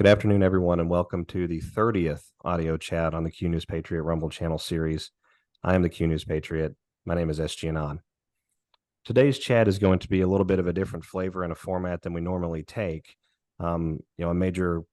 Good afternoon, everyone, and welcome to the 30th audio chat on the Q News Patriot Rumble channel series. I am the Q News Patriot. My name is SG Anon. Today's chat is going to be a little bit of a different flavor and a format than we normally take. A major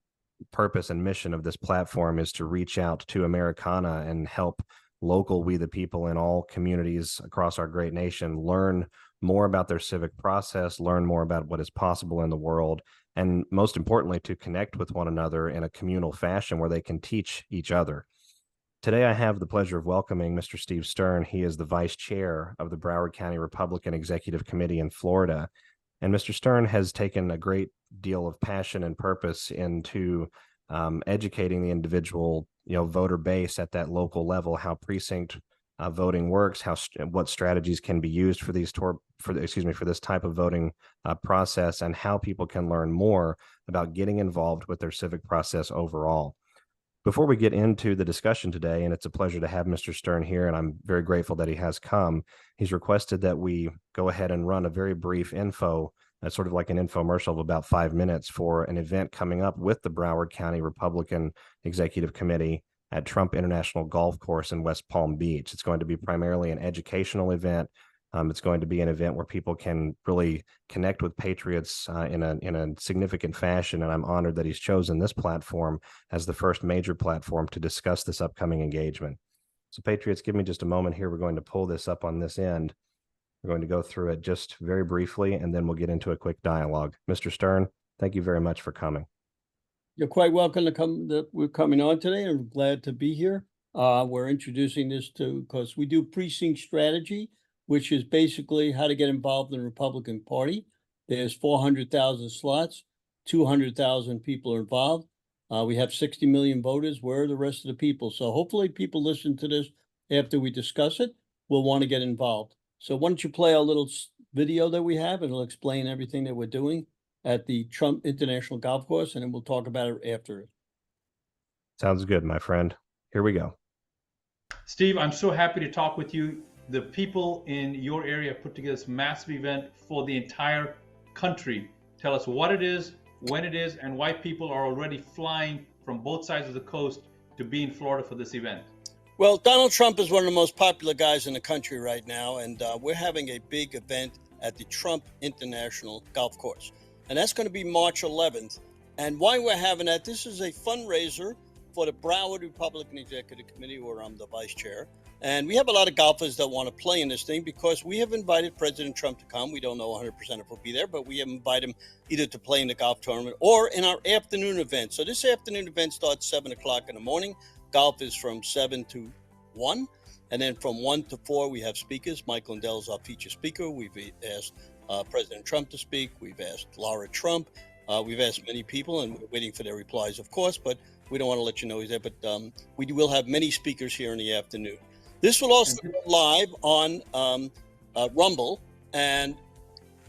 purpose and mission of this platform is to reach out to Americana and help local we the people in all communities across our great nation learn more about their civic process, learn more about what is possible in the world, and most importantly, to connect with one another in a communal fashion where they can teach each other. Today, I have the pleasure of welcoming Mr. Steve Stern. He is the vice chair of the Broward County Republican Executive Committee in Florida. And Mr. Stern has taken a great deal of passion and purpose into educating the individual, voter base at that local level, how precinct voting works, what strategies can be used for this type of voting process, and how people can learn more about getting involved with their civic process overall. Before we get into the discussion today, and it's a pleasure to have Mr. Stern here, and I'm very grateful that he has come, he's requested that we go ahead and run a very brief info, sort of like an infomercial of about 5 minutes for an event coming up with the Broward County Republican Executive Committee at Trump International Golf Course in West Palm Beach. It's going to be primarily an educational event. It's going to be an event where people can really connect with Patriots in a significant fashion, and I'm honored that he's chosen this platform as the first major platform to discuss this upcoming engagement. So Patriots, give me just a moment here. We're going to pull this up on this end. We're going to go through it just very briefly, and then we'll get into a quick dialogue. Mr. Stern, thank you very much for coming. You're quite welcome to come. We're coming on today, and I'm glad to be here. We're introducing this because we do precinct strategy, which is basically how to get involved in the Republican Party. There's 400,000 slots, 200,000 people are involved. We have 60 million voters. Where are the rest of the people? So hopefully people listen to this after we discuss it will want to get involved. So why don't you play our little video that we have, and it'll explain everything that we're doing at the Trump International Golf Course, and then we'll talk about it after it. Sounds good, my friend. Here we go. Steve, I'm so happy to talk with you. The people in your area put together this massive event for the entire country. Tell us what it is, when it is, and why people are already flying from both sides of the coast to be in Florida for this event. Well, Donald Trump is one of the most popular guys in the country right now, and we're having a big event at the Trump International Golf Course. And that's going to be March 11th. And why we're having that, this is a fundraiser for the Broward Republican Executive Committee, where I'm the vice chair. And we have a lot of golfers that want to play in this thing because we have invited President Trump to come. We don't know 100% if he'll be there, but we have invited him either to play in the golf tournament or in our afternoon event. So this afternoon event starts 7 o'clock in the morning. Golf is from 7 to 1. And then from 1 to 4, we have speakers. Mike Lindell is our feature speaker. We've asked President Trump to speak. We've asked Laura Trump. We've asked many people, and we're waiting for their replies, of course, but we don't want to let you know he's there. But we will have many speakers here in the afternoon. This will also go live on Rumble. And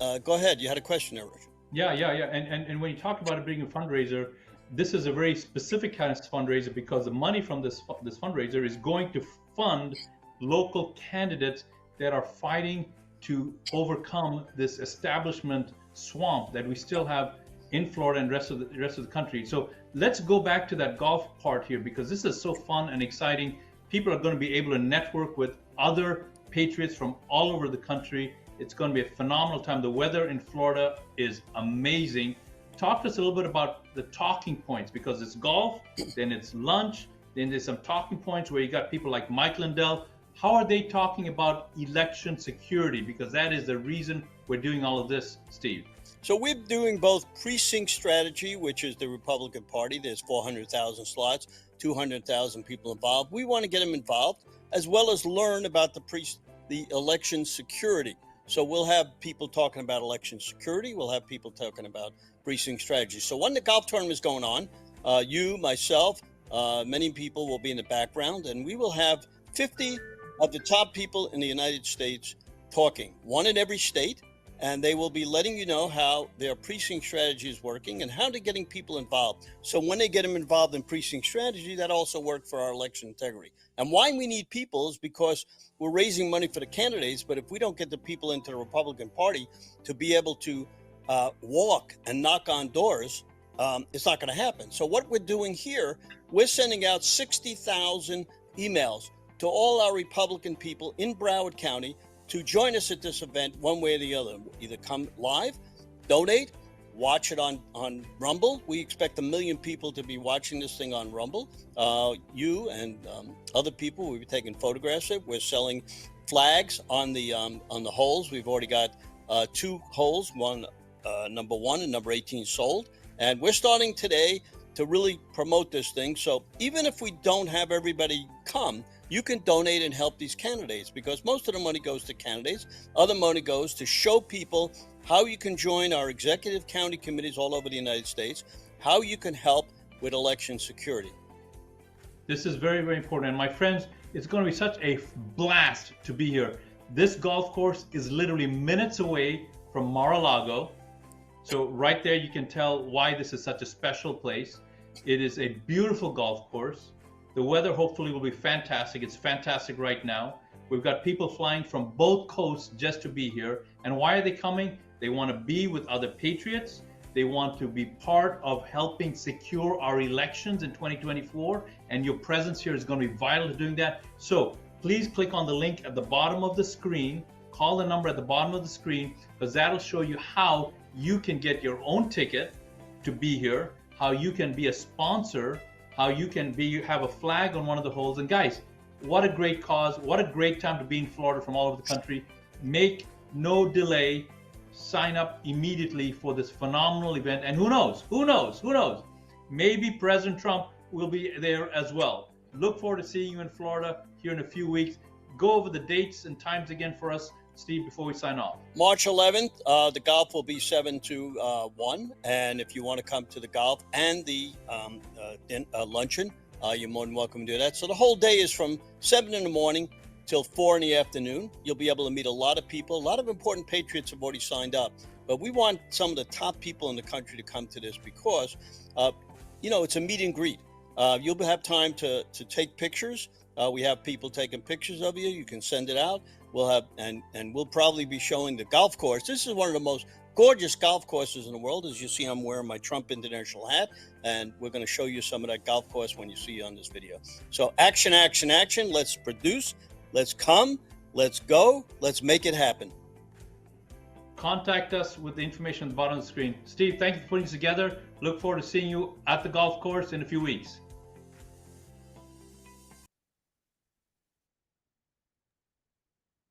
go ahead. You had a question there, Richard. Yeah. And when you talk about it being a fundraiser, this is a very specific kind of fundraiser because the money from this fundraiser is going to fund local candidates that are fighting to overcome this establishment swamp that we still have in Florida and rest of the country. So let's go back to that golf part here, because this is so fun and exciting. People are going to be able to network with other patriots from all over the country. It's going to be a phenomenal time. The weather in Florida is amazing. Talk to us a little bit about the talking points, because it's golf, then it's lunch, then there's some talking points where you got people like Mike Lindell. How are they talking about election security? Because that is the reason we're doing all of this, Steve. So we're doing both precinct strategy, which is the Republican Party. There's 400,000 slots, 200,000 people involved. We want to get them involved, as well as learn about the election security. So we'll have people talking about election security. We'll have people talking about precinct strategy. So when the golf tournament is going on, you, myself, many people will be in the background, and we will have 50 of the top people in the United States talking, one in every state, and they will be letting you know how their precinct strategy is working and how they're getting people involved. So when they get them involved in precinct strategy, that also works for our election integrity. And why we need people is because we're raising money for the candidates, but if we don't get the people into the Republican Party to be able to walk and knock on doors, it's not going to happen. So what we're doing here, we're sending out 60,000 emails to all our Republican people in Broward County to join us at this event one way or the other. Either come live, donate, watch it on Rumble. We expect 1 million people to be watching this thing on Rumble. You and other people, we'll be taking photographs of it. We're selling flags on the holes. We've already got 2 holes, one number 1 and number 18 sold. And we're starting today to really promote this thing. So even if we don't have everybody come, you can donate and help these candidates, because most of the money goes to candidates. Other money goes to show people how you can join our executive county committees all over the United States, how you can help with election security. This is very, very important. And my friends, it's going to be such a blast to be here. This golf course is literally minutes away from Mar-a-Lago. So right there, you can tell why this is such a special place. It is a beautiful golf course. The weather hopefully will be fantastic. It's fantastic right now. We've got people flying from both coasts just to be here. And why are they coming? They want to be with other patriots. They want to be part of helping secure our elections in 2024. And your presence here is going to be vital to doing that. So please click on the link at the bottom of the screen. Call the number at the bottom of the screen, because that'll show you how you can get your own ticket to be here, how you can be a sponsor, how you can have a flag on one of the holes. And guys, what a great cause. What a great time to be in Florida from all over the country. Make no delay. Sign up immediately for this phenomenal event. And who knows? Maybe President Trump will be there as well. Look forward to seeing you in Florida here in a few weeks. Go over the dates and times again for us, Steve, before we sign off. March 11th, the golf will be 7 to 1. And if you want to come to the golf and the luncheon, you're more than welcome to do that. So the whole day is from 7 in the morning till 4 in the afternoon. You'll be able to meet a lot of people. A lot of important patriots have already signed up. But we want some of the top people in the country to come to this because, it's a meet and greet. You'll have time to take pictures. We have people taking pictures of you. You can send it out. We'll have, and we'll probably be showing the golf course. This is one of the most gorgeous golf courses in the world. As you see, I'm wearing my Trump International hat, and we're going to show you some of that golf course when you see on this video. So action, action, action. Let's produce. Let's come. Let's go. Let's make it happen. Contact us with the information at the bottom of the screen. Steve, thank you for putting this together. Look forward to seeing you at the golf course in a few weeks.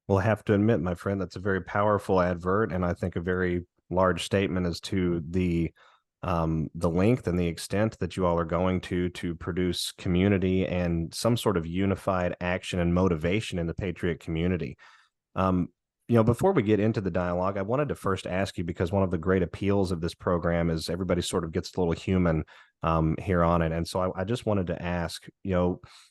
Well, I have to admit, my friend, that's a very powerful advert, and I think a very large statement as to the length and the extent that you all are going to produce community and some sort of unified action and motivation in the Patriot community. Before we get into the dialogue, I wanted to first ask you, because one of the great appeals of this program is everybody sort of gets a little human here on it. And so I just wanted to ask,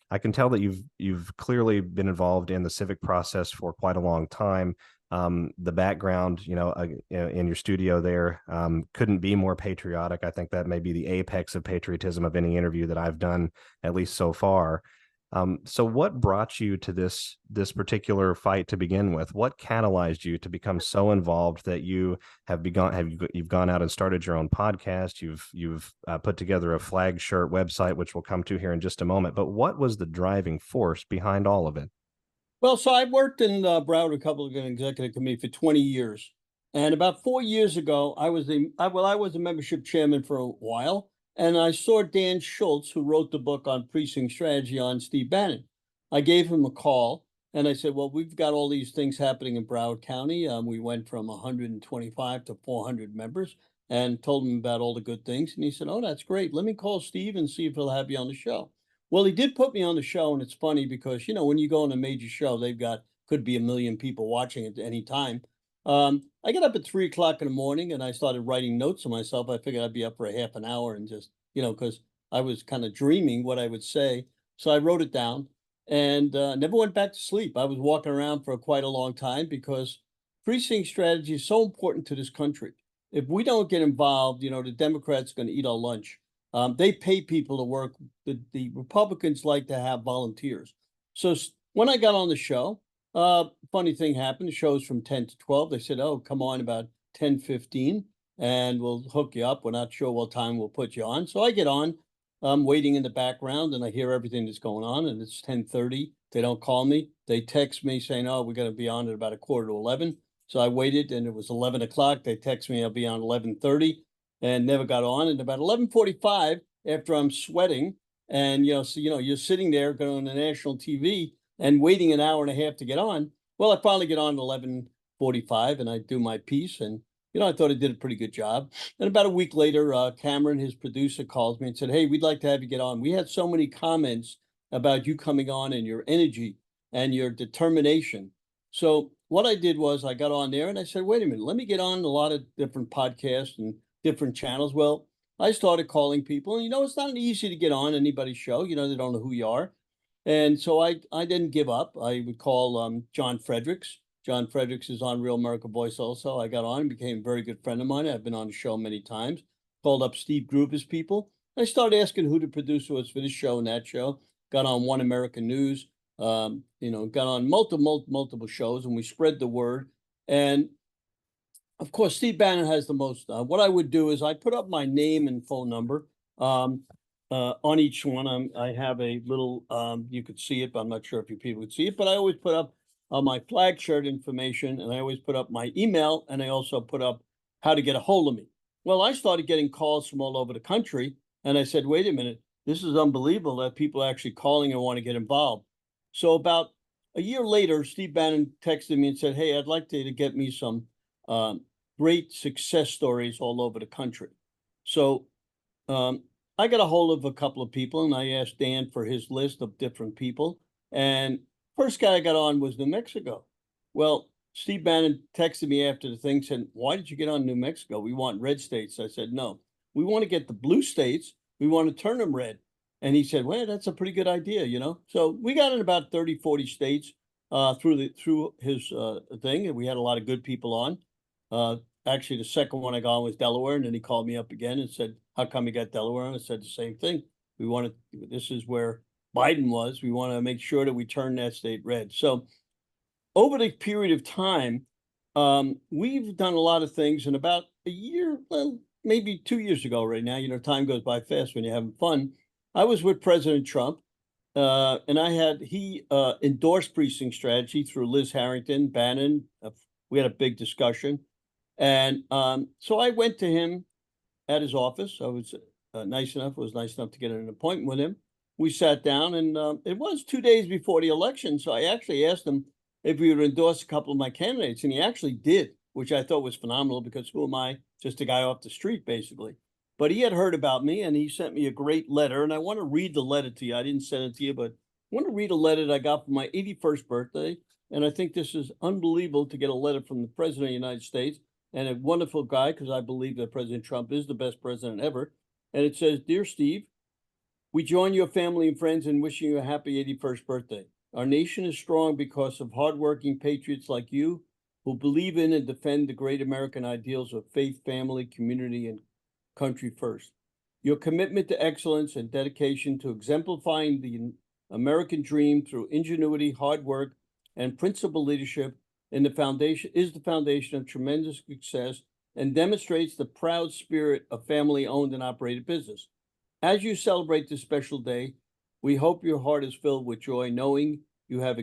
I can tell that you've clearly been involved in the civic process for quite a long time. The background, in your studio there couldn't be more patriotic. I think that may be the apex of patriotism of any interview that I've done, at least so far. So what brought you to this particular fight to begin with? What catalyzed you to become so involved that you you've gone out and started your own podcast? You've put together a flag shirt website, which we'll come to here in just a moment. But what was the driving force behind all of it? Well, so I worked in Broward Republican Executive Committee for 20 years. And about 4 years ago, I was a membership chairman for a while. And I saw Dan Schultz, who wrote the book on precinct strategy on Steve Bannon. I gave him a call and I said, well, we've got all these things happening in Broward County. We went from 125 to 400 members, and told him about all the good things. And he said, oh, that's great. Let me call Steve and see if he'll have you on the show. Well, he did put me on the show. And it's funny because, when you go on a major show, could be 1 million people watching at any time. I got up at 3 o'clock in the morning and I started writing notes to myself. I figured I'd be up for a half an hour and just, because I was kind of dreaming what I would say. So I wrote it down and never went back to sleep. I was walking around for quite a long time because precinct strategy is so important to this country. If we don't get involved, the Democrats are going to eat our lunch. They pay people to work. The Republicans like to have volunteers. So when I got on the show, funny thing happened. The show's from 10 to 12. They said, oh, come on about 10:15. and we'll hook you up. We're not sure what time we'll put you on. So I get on. I'm waiting in the background, and I hear everything that's going on, and it's 10:30. They don't call me. They text me saying, oh, we're going to be on at about 10:45. So I waited, and it was 11 o'clock. They text me I'll be on 11:30, and never got on. And about 11:45, after I'm sweating, and you're sitting there going on national TV and waiting an hour and a half to get on. Well, I finally get on at 11:45, and I do my piece, and I thought I did a pretty good job. And about a week later, Cameron, his producer, calls me and said, "Hey, we'd like to have you get on. We had so many comments about you coming on and your energy and your determination." So what I did was I got on there and I said, "Wait a minute, let me get on a lot of different podcasts and different channels." Well, I started calling people, and it's not easy to get on anybody's show. They don't know who you are. And so I didn't give up. I would call John Fredericks. John Fredericks is on Real America Voice also. I got on, became a very good friend of mine. I've been on the show many times. Called up Steve Gruber's people. I started asking who the producer was for this show and that show. Got on One American News. Got on multiple shows, and we spread the word. And of course, Steve Bannon has the most. What I would do is I put up my name and phone number on each one. I have a little, you could see it, but I'm not sure if you people would see it, but I always put up my flag shirt information, and I always put up my email, and I also put up how to get a hold of me. Well, I started getting calls from all over the country, and I said, wait a minute, this is unbelievable that people are actually calling and want to get involved. So about a year later, Steve Bannon texted me and said, hey, I'd like to get me some great success stories all over the country. So I got a hold of a couple of people, and I asked Dan for his list of different people. And first guy I got on was New Mexico. Well, Steve Bannon texted me after the thing, said, why did you get on New Mexico? We want red states. I said, no, we want to get the blue states. We want to turn them red. And he said, well, that's a pretty good idea, So we got in about 30, 40 states through his thing. And we had a lot of good people on. Actually, the second one I got on was Delaware, and then he called me up again and said, how come you got Delaware? And I said the same thing. This is where Biden was. We want to make sure that we turn that state red. So over the period of time, we've done a lot of things. And about a year, well, maybe 2 years ago right now, time goes by fast when you're having fun. I was with President Trump, and he endorsed precinct strategy through Liz Harrington, Bannon. We had a big discussion. And so I went to him at his office. I was nice enough to get an appointment with him. We sat down, and it was 2 days before the election. So I actually asked him if he would endorse a couple of my candidates, and he actually did, which I thought was phenomenal, because who am I? Just a guy off the street, basically. But he had heard about me, and he sent me a great letter, and I want to read the letter to you. I didn't send it to you, but I want to read a letter that I got for my 81st birthday. And I think this is unbelievable to get a letter from the President of the United States, and a wonderful guy, because I believe that President Trump is the best president ever. And it says, Dear Steve, we join your family and friends in wishing you a happy 81st birthday. Our nation is strong because of hardworking patriots like you, who believe in and defend the great American ideals of faith, family, community, and country first. Your commitment to excellence and dedication to exemplifying the American dream through ingenuity, hard work, and principled leadership is the foundation of tremendous success, and demonstrates the proud spirit of family-owned and operated business. As you celebrate this special day, we hope your heart is filled with joy, knowing you have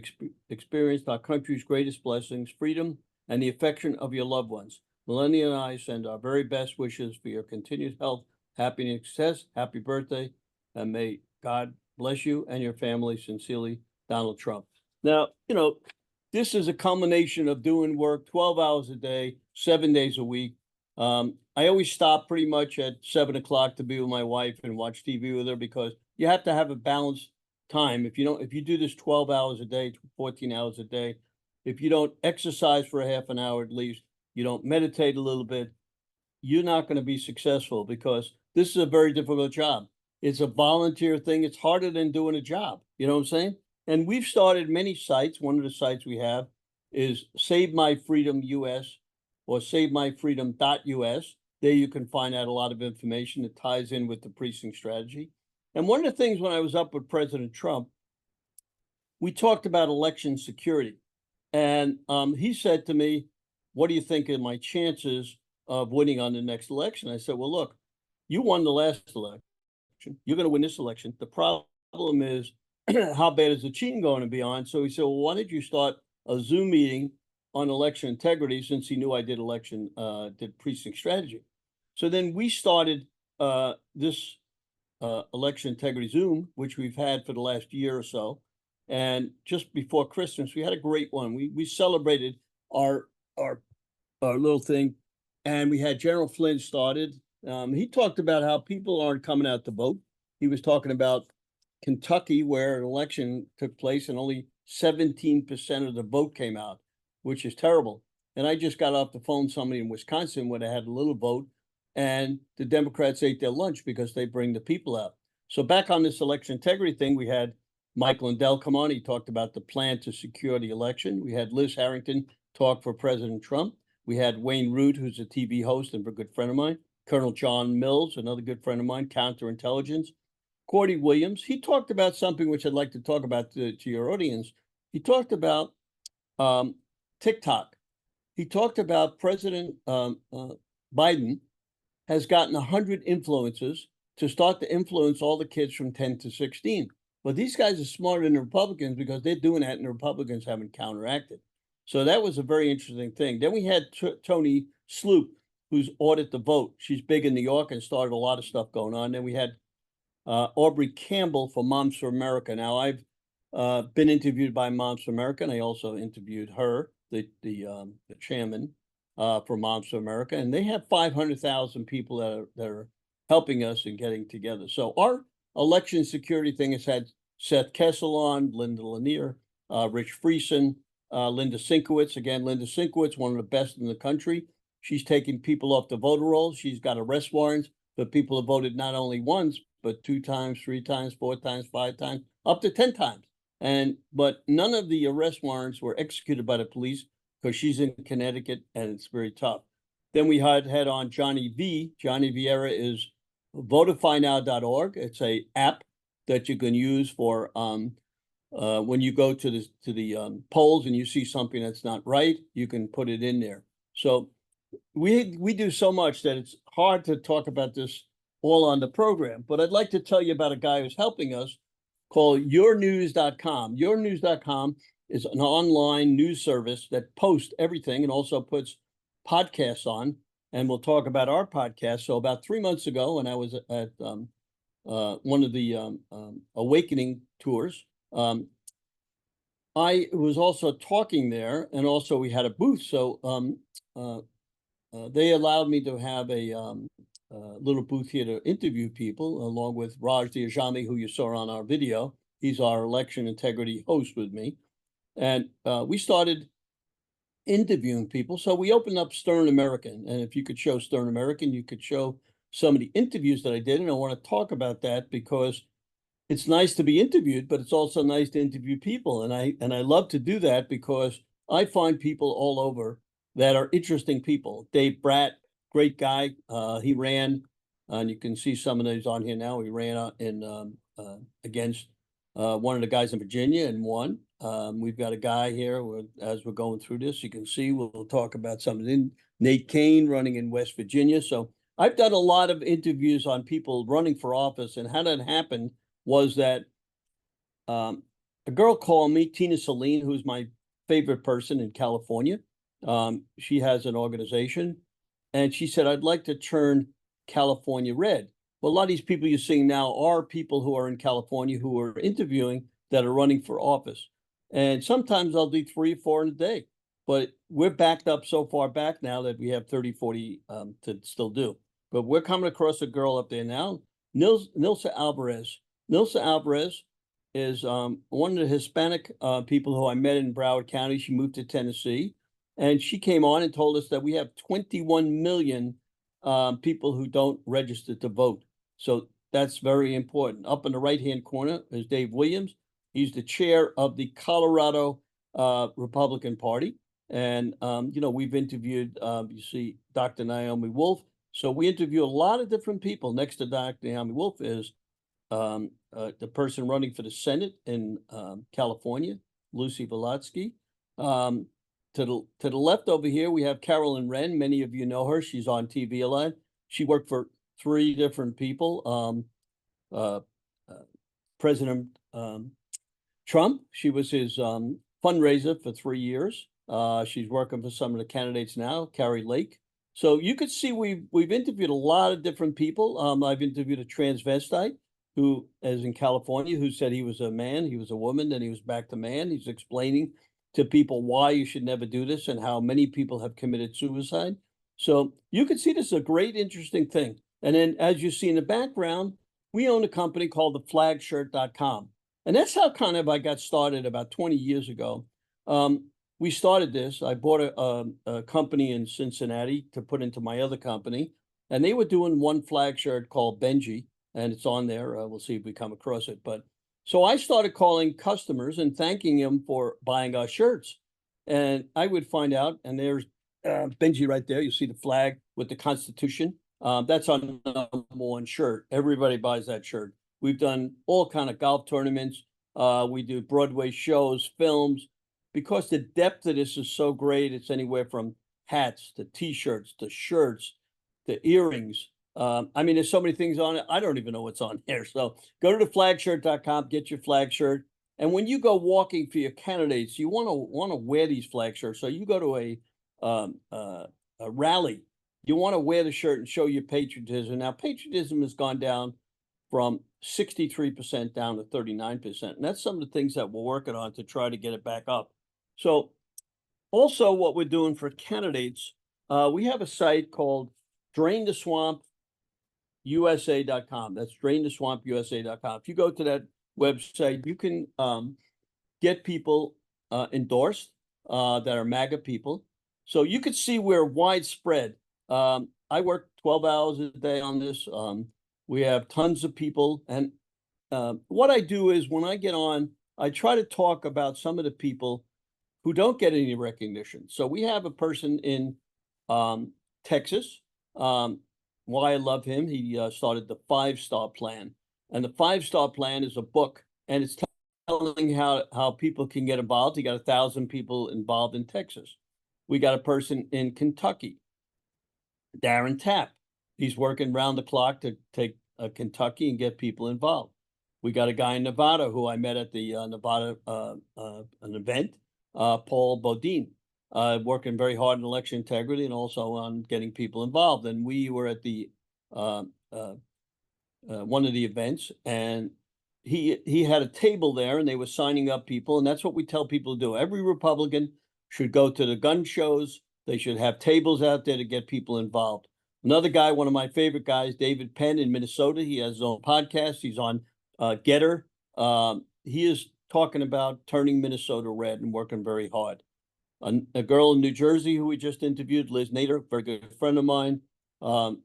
experienced our country's greatest blessings, freedom, and the affection of your loved ones. Melania and I send our very best wishes for your continued health, happiness, and success. Happy birthday, and may God bless you and your family. Sincerely, Donald Trump. Now, this is a culmination of doing work 12 hours a day, 7 days a week. I always stop pretty much at 7 o'clock to be with my wife and watch TV with her, because you have to have a balanced time. If you do this 12 hours a day, 14 hours a day, if you don't exercise for a half an hour at least, you don't meditate a little bit, you're not going to be successful, because this is a very difficult job. It's a volunteer thing. It's harder than doing a job. You know what I'm saying? And we've started many sites. One of the sites we have is Save My Freedom US, or SaveMyFreedom.us. There you can find out a lot of information that ties in with the precinct strategy. And one of the things when I was up with President Trump, we talked about election security. And he said to me, what do you think of my chances of winning on the next election. I said, well, look, you won the last election. You're going to win this election. The problem is, how bad is the cheating going to be on? So he said, well, why don't you start a Zoom meeting on election integrity, since he knew I did did precinct strategy. So then we started this election integrity Zoom, which we've had for the last year or so. And just before Christmas, we had a great one. We celebrated our little thing, and we had General Flynn started. He talked about how people aren't coming out to vote. He was talking about Kentucky, where an election took place and only 17% of the vote came out, which is terrible. And I just got off the phone with somebody in Wisconsin where they had a little vote, and the Democrats ate their lunch because they bring the people out. So back on this election integrity thing, we had Mike Lindell come on. He talked about the plan to secure the election. We had Liz Harrington talk for President Trump. We had Wayne Root, who's a TV host and a good friend of mine. Colonel John Mills, another good friend of mine, counterintelligence. Cordy Williams, he talked about something which I'd like to talk about to your audience. He talked about TikTok. He talked about President Biden has gotten 100 influencers to start to influence all the kids from 10 to 16. But these guys are smarter than the Republicans because they're doing that and the Republicans haven't counteracted. So that was a very interesting thing. Then we had Tony Sloop, who's Audit the Vote. She's big in New York and started a lot of stuff going on. Then we had Aubrey Campbell for Moms for America. Now, I've been interviewed by Moms for America, and I also interviewed her, the chairman for Moms for America, and they have 500,000 people that are helping us and getting together. So our election security thing has had Seth Kessel on, Linda Lanier, Rich Friesen, Linda Sinkowitz. Again, Linda Sinkowitz, one of the best in the country. She's taking people off the voter rolls. She's got arrest warrants for people who voted not only once, but 2 times, 3 times, 4 times, 5 times, up to 10 times. But none of the arrest warrants were executed by the police because she's in Connecticut and it's very tough. Then we had on Johnny V. Johnny Vieira is votifynow.org. It's a app that you can use for when you go to the polls and you see something that's not right, you can put it in there. So we do so much that it's hard to talk about this all on the program. But I'd like to tell you about a guy who's helping us called yournews.com. Yournews.com is an online news service that posts everything and also puts podcasts on. And we'll talk about our podcast. So about 3 months ago, when I was at one of the Awakening tours, I was also talking there, and also we had a booth. So they allowed me to have a little booth here to interview people, along with Raj Diajami, who you saw on our video. He's our election integrity host with me. And we started interviewing people. So we opened up Stern American. And if you could show Stern American, you could show some of the interviews that I did. And I want to talk about that because it's nice to be interviewed, but it's also nice to interview people. And I love to do that because I find people all over that are interesting people. Dave Bratt, great guy. He ran, and you can see some of those on here now. He ran against one of the guys in Virginia and won. We've got a guy here as we're going through this. You can see we'll talk about something. Nate Kane running in West Virginia. So I've done a lot of interviews on people running for office, and how that happened was that a girl called me, Tina Celine, who's my favorite person in California. She has an organization, and she said, I'd like to turn California red. Well, a lot of these people you're seeing now are people who are in California who are interviewing that are running for office. And sometimes I'll do 3 or 4 in a day, but we're backed up so far back now that we have 30, 40 to still do. But we're coming across a girl up there now, Nilsa Alvarez. Nilsa Alvarez is one of the Hispanic people who I met in Broward County. She moved to Tennessee, and she came on and told us that we have 21 million people who don't register to vote. So that's very important. Up in the right-hand corner is Dave Williams. He's the chair of the Colorado Republican Party. And, we've interviewed, you see, Dr. Naomi Wolf. So we interview a lot of different people. Next to Dr. Naomi Wolf is the person running for the Senate in California, Lucy Volotsky. the left over here, we have Carolyn Wren. Many of you know her. She's on TV a lot. She worked for 3 different people. President Trump, she was his fundraiser for 3 years. She's working for some of the candidates now, Carrie Lake. So you could see we've interviewed a lot of different people. I've interviewed a transvestite who is in California, who said he was a man, he was a woman, then he was back to man. He's explaining to people why you should never do this and how many people have committed suicide. So you can see this is a great, interesting thing. And then as you see in the background, we own a company called theflagshirt.com. And that's how kind of I got started about 20 years ago. We started this. I bought a company in Cincinnati to put into my other company, and they were doing one flag shirt called Benji, and it's on there. We'll see if we come across it. But so I started calling customers and thanking them for buying our shirts. And I would find out, and there's Benji right there. You see the flag with the Constitution. That's our #1 shirt. Everybody buys that shirt. We've done all kind of golf tournaments. We do Broadway shows, films. Because the depth of this is so great, it's anywhere from hats to T-shirts to shirts to earrings. I mean, there's so many things on it. I don't even know what's on here. So go to theflagshirt.com, get your flag shirt. And when you go walking for your candidates, you want to wear these flag shirts. So you go to a rally, you want to wear the shirt and show your patriotism. Now, patriotism has gone down from 63% down to 39%. And that's some of the things that we're working on to try to get it back up. So also what we're doing for candidates, we have a site called draintheswampusa.com. That's draintheswampusa.com. If you go to that website, you can get people endorsed that are MAGA people. So you could see we're widespread. I work 12 hours a day on this. We have tons of people. And what I do is when I get on, I try to talk about some of the people who don't get any recognition. So we have a person in Texas. Why I love him, he started the 5-Star Plan. And the 5-Star Plan is a book, and it's telling how people can get involved. He got 1,000 people involved in Texas. We got a person in Kentucky, Darren Tapp. He's working round the clock to take Kentucky and get people involved. We got a guy in Nevada who I met at the Nevada an event, Paul Bodine, working very hard in election integrity and also on getting people involved. And we were at the one of the events, and he had a table there, and they were signing up people, and that's what we tell people to do. Every Republican should go to the gun shows. They should have tables out there to get people involved. Another guy, one of my favorite guys, David Penn in Minnesota. He has his own podcast. He's on Getter. He is talking about turning Minnesota red and working very hard. A girl in New Jersey who we just interviewed, Liz Nader, very good friend of mine.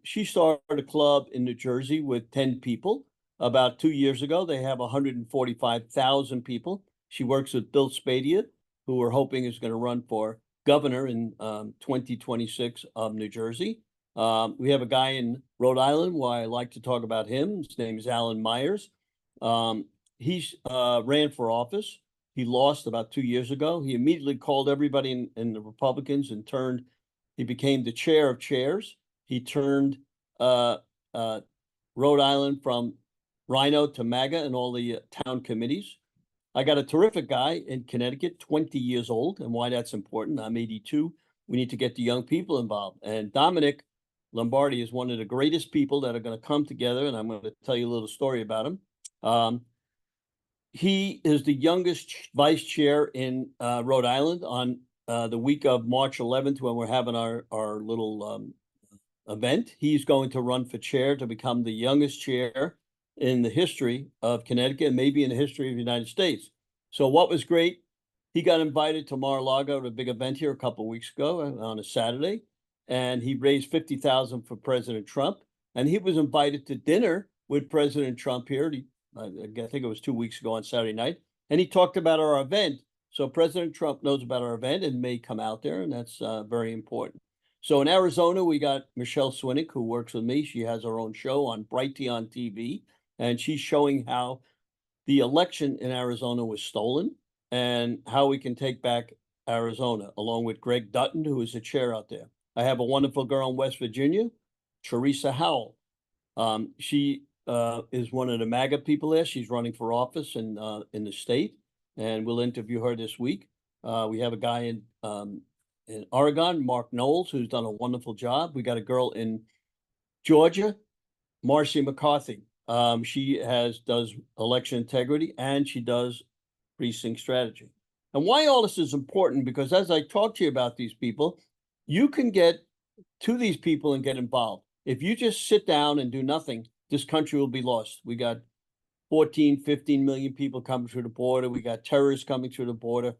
She started a club in New Jersey with 10 people about 2 years ago. They have 145,000 people. She works with Bill Spadia, who we're hoping is going to run for governor in 2026 of New Jersey. We have a guy in Rhode Island, why I like to talk about him. His name is Alan Myers. He ran for office. He lost about 2 years ago. He immediately called everybody in the Republicans and he became the chair of chairs. He turned Rhode Island from Rhino to MAGA and all the town committees. I got a terrific guy in Connecticut, 20 years old, and why that's important. I'm 82. We need to get the young people involved. And Dominic Lombardi is one of the greatest people that are going to come together, and I'm going to tell you a little story about him. He is the youngest vice chair in Rhode Island on the week of March 11th when we're having our little event. He's going to run for chair to become the youngest chair in the history of Connecticut, and maybe in the history of the United States. So what was great, he got invited to Mar-a-Lago to a big event here a couple of weeks ago on a Saturday, and he raised $50,000 for President Trump. And he was invited to dinner with President Trump here. I think it was 2 weeks ago on Saturday night. And he talked about our event. So President Trump knows about our event and may come out there, and that's very important. So in Arizona, we got Michelle Swinick, who works with me. She has her own show on Brighty on TV, and she's showing how the election in Arizona was stolen and how we can take back Arizona, along with Greg Dutton, who is the chair out there. I have a wonderful girl in West Virginia, Teresa Howell. She is one of the MAGA people there. She's running for office in the state, and we'll interview her this week. We have a guy in Oregon, Mark Knowles, who's done a wonderful job. We got a girl in Georgia, Marcy McCarthy. She does election integrity, and she does precinct strategy. And why all this is important, because as I talk to you about these people, you can get to these people and get involved. If you just sit down and do nothing, this country will be lost. We got 14, 15 million people coming through the border. We got terrorists coming through the border.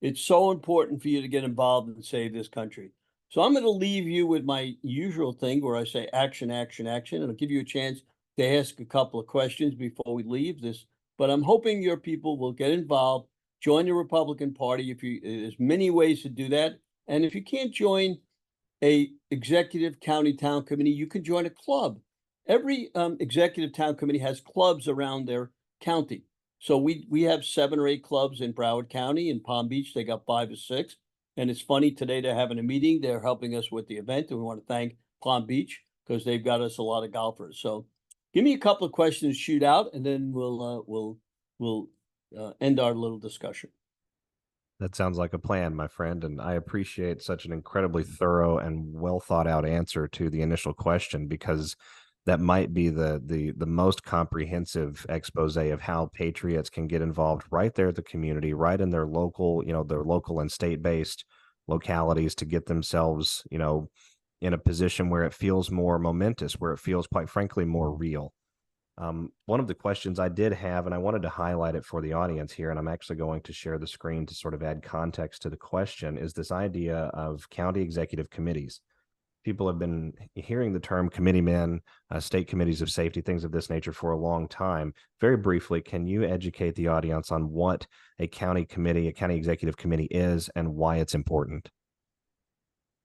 It's so important for you to get involved and save this country. So I'm going to leave you with my usual thing where I say action, action, action. And I'll give you a chance to ask a couple of questions before we leave this. But I'm hoping your people will get involved, join the Republican Party. There's many ways to do that. And if you can't join a executive county town committee, you can join a club. Every executive town committee has clubs around their county. So we have 7 or 8 clubs in Broward County. In Palm Beach, they got 5 or 6. And it's funny, today they're having a meeting. They're helping us with the event. And we want to thank Palm Beach because they've got us a lot of golfers. So give me a couple of questions, shoot out, and then we'll end our little discussion. That sounds like a plan, my friend, and I appreciate such an incredibly thorough and well thought out answer to the initial question, because that might be the most comprehensive expose of how patriots can get involved right there at the community, right in their local, their local and state-based localities, to get themselves, in a position where it feels more momentous, where it feels, quite frankly, more real. One of the questions I did have, and I wanted to highlight it for the audience here, and I'm actually going to share the screen to sort of add context to the question, is this idea of county executive committees. People have been hearing the term committeemen, state committees of safety, things of this nature for a long time. Very briefly, can you educate the audience on what a county committee, a county executive committee is, and why it's important?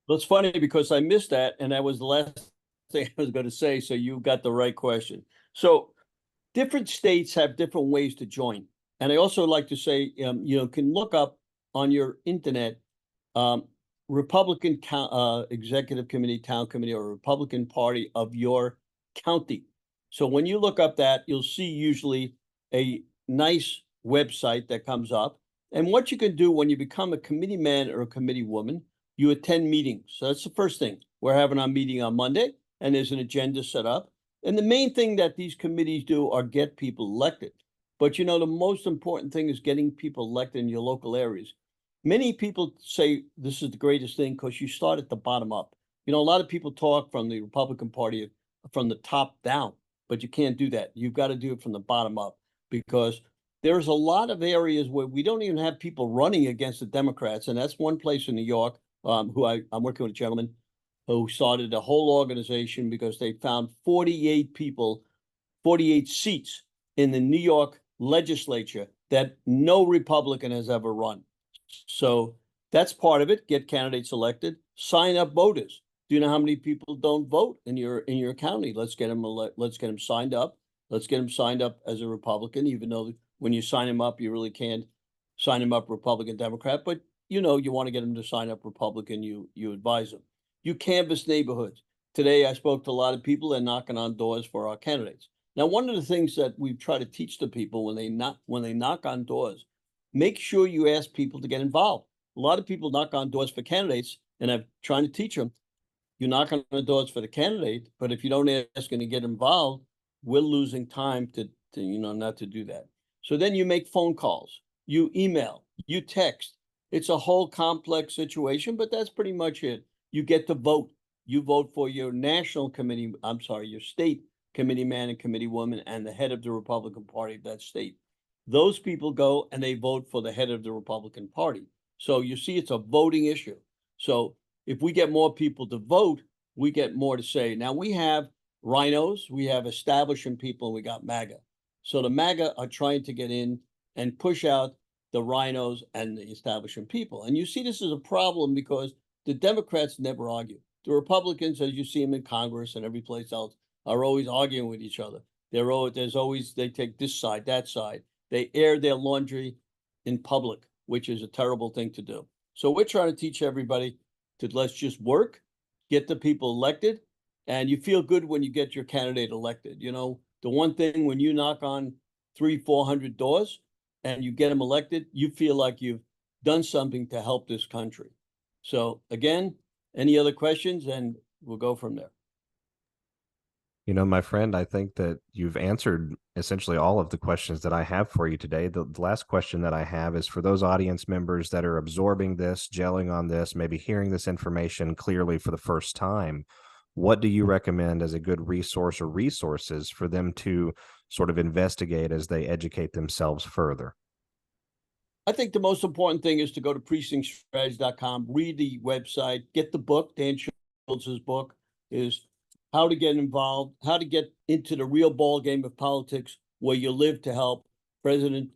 Well, it's funny because I missed that, and that was the last thing I was going to say, so you got the right question. So different states have different ways to join. And I also like to say, can look up on your internet, Republican executive committee, town committee, or Republican Party of your county. So when you look up that, you'll see usually a nice website that comes up. And what you can do when you become a committee man or a committee woman, you attend meetings. So that's the first thing. We're having our meeting on Monday, and there's an agenda set up. And the main thing that these committees do are get people elected. But the most important thing is getting people elected in your local areas. Many people say this is the greatest thing because you start at the bottom up. A lot of people talk from the Republican Party from the top down, but you can't do that. You've got to do it from the bottom up, because there's a lot of areas where we don't even have people running against the Democrats. And that's one place in New York, I'm working with a gentleman who started a whole organization because they found 48 seats in the New York legislature that no Republican has ever run. So that's part of it. Get candidates elected, sign up voters. Do you know how many people don't vote in your county? Let's get them signed up. Let's get them signed up as a Republican, even though when you sign them up, you really can't sign them up Republican, Democrat, but you want to get them to sign up Republican, you advise them. You canvass neighborhoods. Today, I spoke to a lot of people and knocking on doors for our candidates. Now, one of the things that we try to teach the people when they knock on doors, make sure you ask people to get involved. A lot of people knock on doors for candidates, and I'm trying to teach them, you knock on the doors for the candidate, but if you don't ask them to get involved, we're losing time to not to do that. So then you make phone calls, you email, you text. It's a whole complex situation, but that's pretty much it. You get to vote. You vote for your your state committee man and committee woman and the head of the Republican Party of that state. Those people go and they vote for the head of the Republican Party. So you see, it's a voting issue. So if we get more people to vote, we get more to say. Now we have rhinos, we have establishing people, and we got MAGA. So the MAGA are trying to get in and push out the rhinos and the establishing people. And you see, this is a problem because the Democrats never argue. The Republicans, as you see them in Congress and every place else, are always arguing with each other. They take this side, that side. They air their laundry in public, which is a terrible thing to do. So we're trying to teach everybody to let's just work, get the people elected, and you feel good when you get your candidate elected. You know, the one thing when you knock on 300-400 doors and you get them elected, you feel like you've done something to help this country. So again, any other questions, and we'll go from there. You know, my friend, I think that you've answered essentially all of the questions that I have for you today. The last question that I have is for those audience members that are absorbing this, gelling on this, maybe hearing this information clearly for the first time. What do you recommend as a good resource or resources for them to sort of investigate as they educate themselves further? I think the most important thing is to go to precinctstrategy.com, read the website, get the book. Dan Schultz's book is How to Get Involved, How to Get into the Real Ball Game of Politics, where you live to help President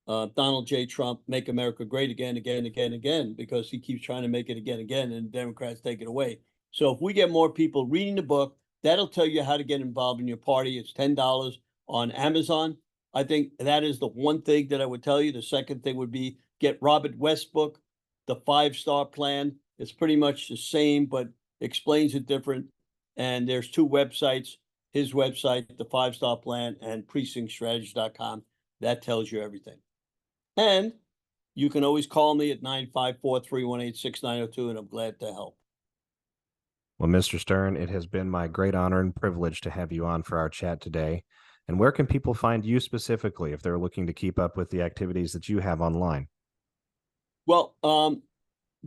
Donald J. Trump make America great again, again, again, again, because he keeps trying to make it again, again, and Democrats take it away. So if we get more people reading the book, that'll tell you how to get involved in your party. It's $10 on Amazon. I think that is the one thing that I would tell you. The second thing would be get Robert West's book, The 5-Star Plan. It's pretty much the same, but explains it different. And there's two websites, his website, The 5-Star Plan, and precinctstrategy.com. That tells you everything. And you can always call me at 954-318-6902, and I'm glad to help. Well, Mr. Stern, it has been my great honor and privilege to have you on for our chat today. And where can people find you specifically if they're looking to keep up with the activities that you have online? Well,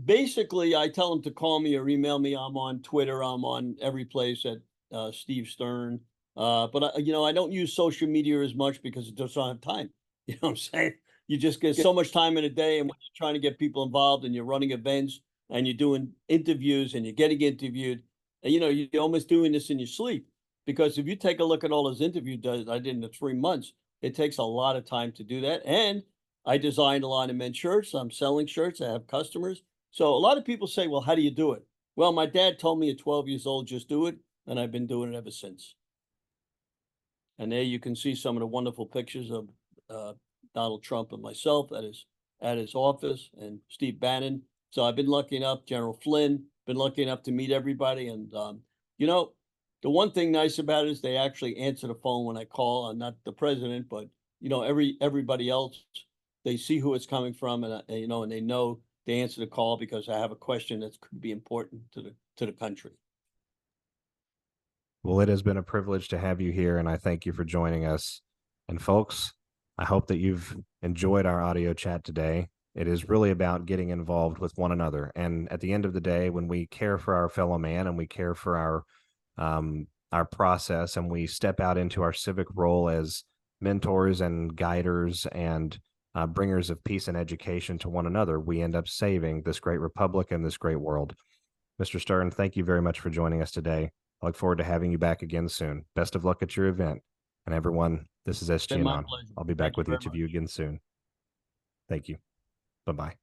basically, I tell them to call me or email me. I'm on Twitter. I'm on every place at Steve Stern. But I don't use social media as much because I just don't have time. You know what I'm saying? You just get so much time in a day, and when you're trying to get people involved and you're running events and you're doing interviews and you're getting interviewed, and you're almost doing this in your sleep. Because if you take a look at all those interviews I did in the 3 months, it takes a lot of time to do that. And I designed a line of men's shirts. I'm selling shirts. I have customers. So a lot of people say, well, how do you do it? Well, my dad told me at 12 years old, just do it. And I've been doing it ever since. And there you can see some of the wonderful pictures of Donald Trump and myself at his office, and Steve Bannon. So I've been lucky enough, General Flynn, been lucky enough to meet everybody. And, the one thing nice about it is they actually answer the phone when I call. I'm not the president, but, everybody else, they see who it's coming from, and they know they answer the call because I have a question that could be important to the country. Well, it has been a privilege to have you here, and I thank you for joining us. And folks, I hope that you've enjoyed our audio chat today. It is really about getting involved with one another. And at the end of the day, when we care for our fellow man and we care for our process, and we step out into our civic role as mentors and guiders and bringers of peace and education to one another, we end up saving this great republic and this great world. Mr. Stern, thank you very much for joining us today. I look forward to having you back again soon. Best of luck at your event. And everyone, this is SG Anon. I'll be back with each of you again soon. Thank you. Bye-bye.